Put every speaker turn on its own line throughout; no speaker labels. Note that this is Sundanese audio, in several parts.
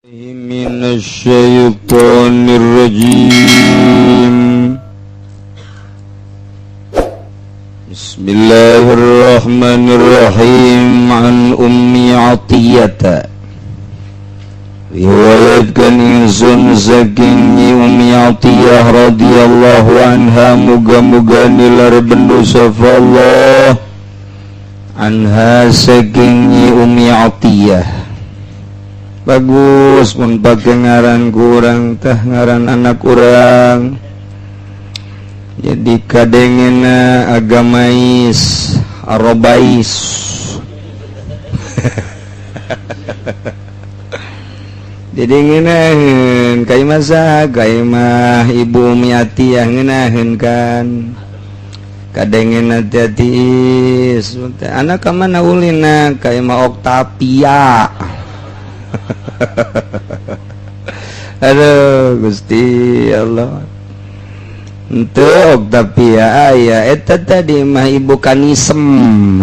Minasyaitonirrajim. Bismillahirrahmanirrahim. An Ummi Atiyata, riwayatkan insun saking Ummi Atiyah radhiyallahu anha, muga-muga nilar bendu safa Allah anha saking Ummi Atiyah. Bagus mun pakai ngaran kurang tah ngaran anak kurang, jadi kadengena agamais arobais. Jadi ngeunaheun kai masa kai mah Ibu Umi Atiyah ngeunaheun kan kadengena tiatis anak ka mana ulina kai mah Oktavia. Aduh Gusti Allah, ente Oktavia aya eta tadi mah Ibu Kanisem.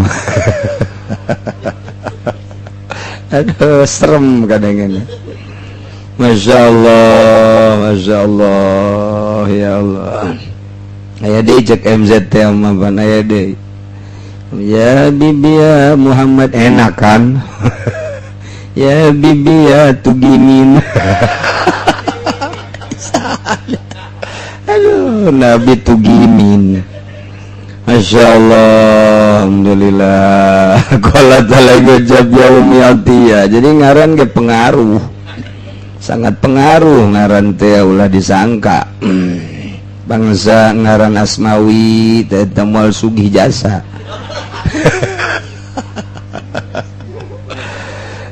Aduh serem kadang-kadang. Masya Allah, Masya Allah, ya Allah. Aya deui cek MZT mah ban aya deui. Ya Bibi ya Muhammad enak kan? Ya Bibi ya Tugimin. Aduh Nabi Tugimin. Masya Allah, alhamdulillah. Qala ta'ala gojab ya Ummi Atiyah. Jadi ngaran ke pengaruh, sangat pengaruh ngaran teh ulah disangka. Bangsa ngaran Asmawi teh moal sugih jasa.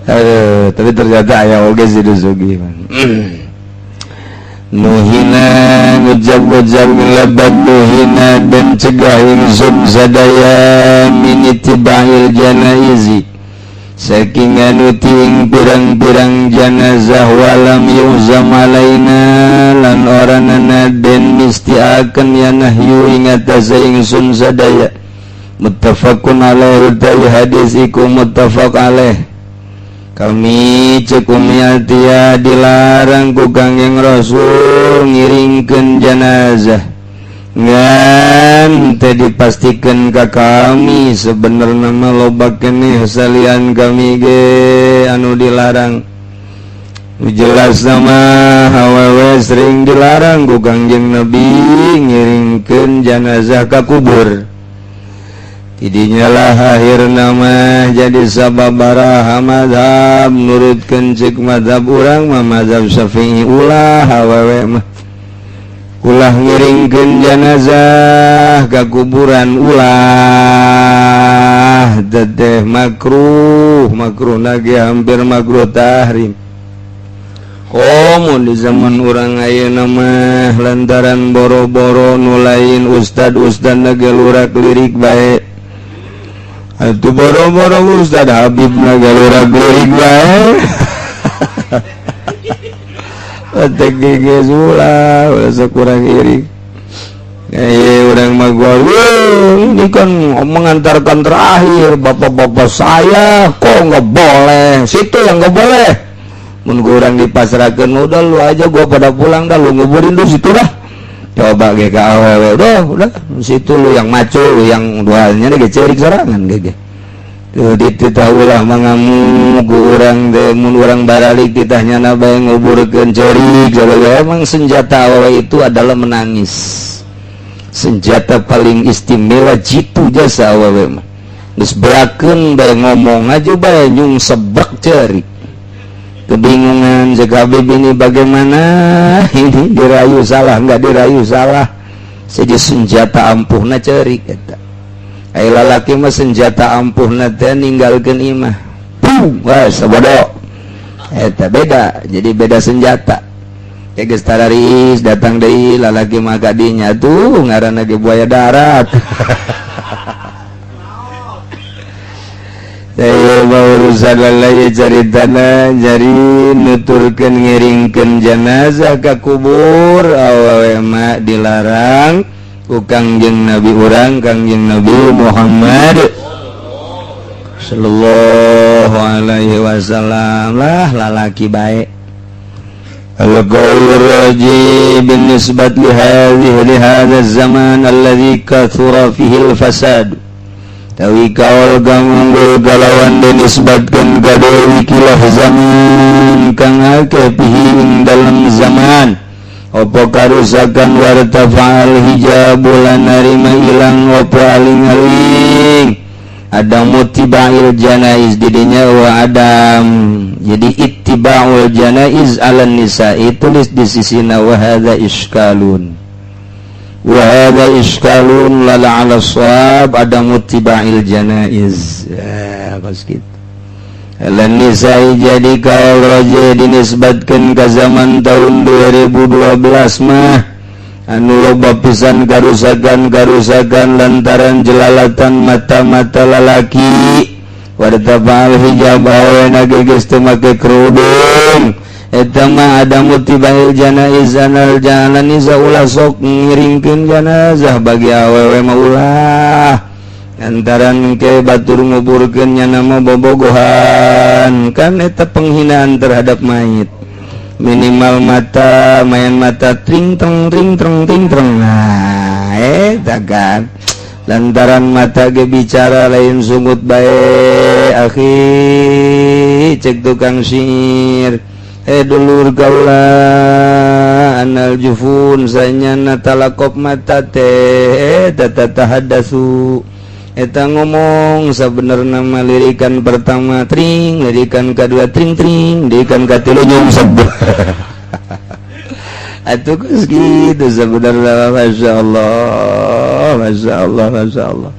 Aduh, tapi ternyata ayah oge sih dusugi man. Nuhina ngejab-ngejab ngelabat nuhina dan cegah ingsun sadaya minitibahil janaizi saking anu ting pirang-pirang janazah walam yuzam alaina lan oranana den mistiakeun ya nahyu ing atase ingsun sadaya. Muttafaqun alaihi utawi hadis iku muttafaq alaih. Kami cek Ummi Atiyah dilarang ku Kangjeng Rasul ngiringkeun jenazah ngan teh dipastikeun ka kami sebenarnya mah loba keneh salian kami ge anu dilarang. Jelas nama awewe sering dilarang ku Kangjeng Nabi ngiringkeun jenazah ka kubur. Tidinya lah akhir nama jadi sababaraha mazhab nurutkeun cek mazhab urang mah mazhab Syafi'i ulah awewe mah ulah ngiringkeun jenazah ka kuburan ulah teteh makruh lagi hampir makruh tahrim. Mun di zaman urang ayeuna mah lantaran boro-boro nulain ustad nagalurak lirik bae. Atuh boro-boro Ustaz Habib nagalurak-lirik bae. Otek gege ulah sakurang irik. Ye urang mah gua ini kan mengantarkan terakhir bapak-bapak saya kok enggak boleh. Situ yang enggak boleh. Mun urang dipasrahkeun udah lu aja gua pada pulang dah lu nguburin dulu situ dah. Coba ge ka awewe udah situ lu yang maco lu yang duanya ge cerik sorangan ge. Tuh dititaulah mangamu ku urang teh mun urang baralik ditahnyana bae nguburkeun cerik. Emang senjata awewe itu adalah menangis. Senjata paling istimewa jitu jasa awewe mah. Geus berakeun bae ngomong aja bae nyung sebak cerik. Kebingungan jika Habib ini bagaimana ini dirayu salah enggak dirayu salah saja senjata ampuhna cerik eta ai lalaki mah senjata ampuhna teh ninggalkeun imah wah sabodo eta beda jadi beda senjata ya geus tararis datang deui lalaki mah ka dinya tuh ngaranna ge buaya darat. Saya mau urusan lalai ceritana jadi nuturkeun ngiringkeun jenazah ka kubur awewe mah dilarang ku Kangjeng Nabi urang Kangjeng Nabi Muhammad sallallahu alaihi wasallam lah lalaki baik al-qaul raji bin nisbat li hadha zaman alladhi kathura fihi al-fasad tawi kaul ganggul galawan dinisbatkan gadewi kilah zaman kang akeh fihi dalam zaman opo karusakan wartafa'al hijab lan narima ilang opo aling-aling ada mutiba'il janaiz didinya wa adam jadi ittiba'ul janaiz ala nisa'i tulis di sisina wa hadza iskalun lala ala shawab ada mutiba'il janaiz ya pas gitu ala nisa'i jadi kaul raja dinisbatkan ke zaman tahun 2012 mah anu loba pisan karusakan lantaran jelalatan mata-mata lalaki wartafa'al hijab awana geges teu make kerudung eta mah ada mutiba'il janaiz anal jalan iza ulah sok ngiringkeun janazah bagi awewe mah ulah antaran ke batur nguburkeun nya nama bobogohan kan eta penghinaan terhadap mayit minimal mata mayan mata tring trong nah eta kan lantaran mata ge bicara lain sungut bae akhi cek tukang syair dulur gaula anal jufun sanyana talakop mata teh tatahaddatsu eta ngomong sabenerna mah lirikan pertama tring lirikan kedua tring lirikan katilu nyung sebut atuh geus kitu sabenerna masyaallah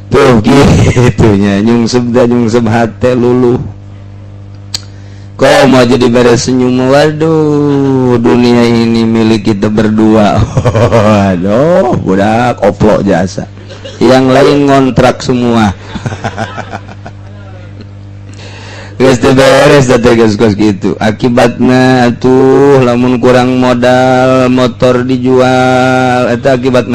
tuh kitunya nyung seb hate luluh kok mau jadi beres senyum waduh dunia ini milik kita berdua aduh budak oplok jasa yang lain ngontrak semua geus teu beres teh geus gitu akibatna atuh lamun kurang modal motor dijual eta akibat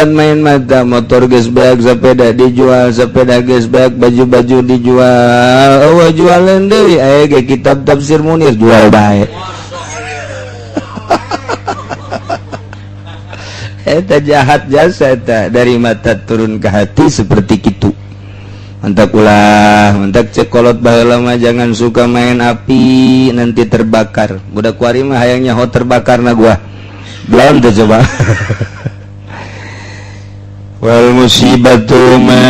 main mata motor geus baik sepeda dijual sepeda geus baik baju-baju dijual eueuh jualan deui aya ge kitab tafsir Munir jual bae eta jahat jasa eta dari mata turun ke hati seperti kitu mantak ulah mantak cekolot baheula mah jangan suka main api nanti terbakar budak kuari mah hayang nyaho terbakarna gua belum tuh coba wal musibatu ma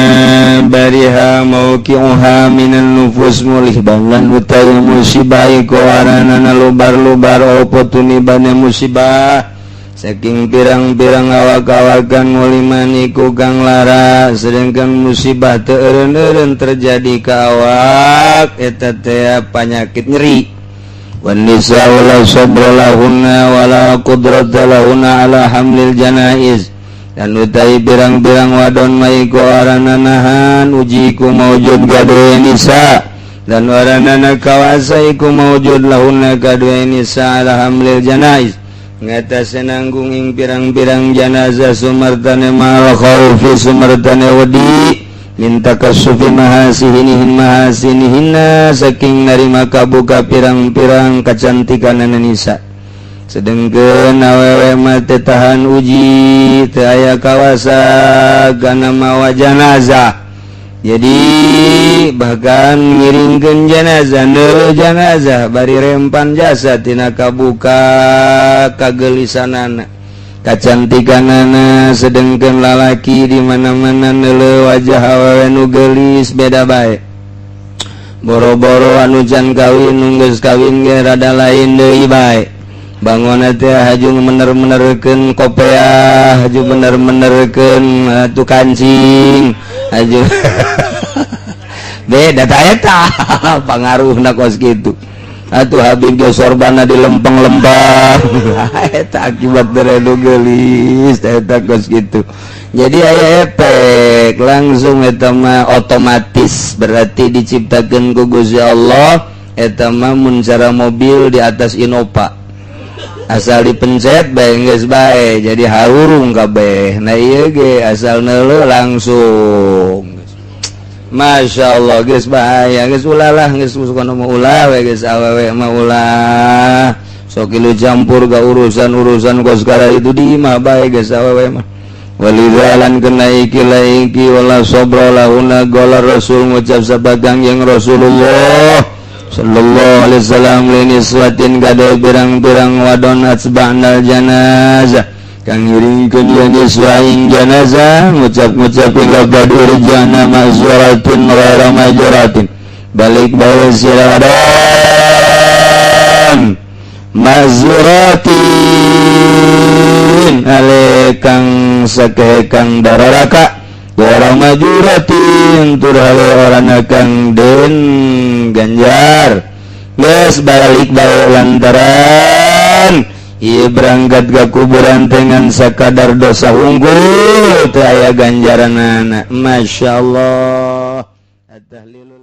bariha mauqi'uha minan nufus mulih bangan utawi musibah iku aranana lubar-lubar opo tunibane musibah saking pirang-pirang awak-awakan muliman iku kang lara sedangkan musibah teu eureun-eureun terjadi ka awak eta teh penyakit nyeri wan nisa'u la sabra lahunna wala qudrata lahunna ala hamlil janaiz dan utai birang-birang wadon maiku arana nahan ujiku maujud gadwe nisa dan waranana kawasa iku maujud lahunna gadwe nisa ala hamlil janaiz ngatas nanggung ing pirang-pirang jenazah sumartane mal khaufi sumartane wedi minta kasufi mahasinihinna saking narima kabuka pirang-pirang kecantikan nisa sedengkeun awewe mah teu tahan uji teu aya kawasa kana mawa jenazah jadi bahkan ngiringkeun jenazah bari rempan jasad tina kabuka kagelisanana kacantikanana sedengkeun lalaki di mana-mana neuleuh wajah awewe nu geulis beda bae boro-boro anu can kawin nu geus kawin ge rada lain deui bae bangun teh haju bener-benerkeun kopiah haju bener-benerkeun atuh kancing haju beda ta eta pangaruhna kos kitu atuh habib ge sorbana di lempeng-lempeng eta akibat dari nu geulis eta kos kitu jadi aya efek langsung eta mah otomatis berarti diciptakeun ku Gusti Allah eta mah mun cara mobil di atas Innova asal dipencet bae geus bae jadi harurung kabeh nah ieu ge asal neuleuh langsung Masya Allah guys bahaya guys ulalah guys suka mau ulah guys awewe mau ulah sok lu campur ke urusan kau sekarang itu di imah baik guys awewe mah walidalan kena iki wala sobra lahuna gola rasul ngucap sabadang yang Rasulullah sallallahu alaihi wasallam lini suatin gada birang-birang wadon atsba'nal janazah kang ngiringkeun yang diswaing janazah ngucap-ngucapin labad urjana mazuratin ghaira majuratin balik bawa siradan mazuratin ale kang sakeh kang dararaka ghaira majuratin tur hale orana kang den ganjar geus balik bawa lantaran ieu berangkat ke kuburan dengan sakadar dosa unggul teu aya ganjaranana masyaallah at-tahlilul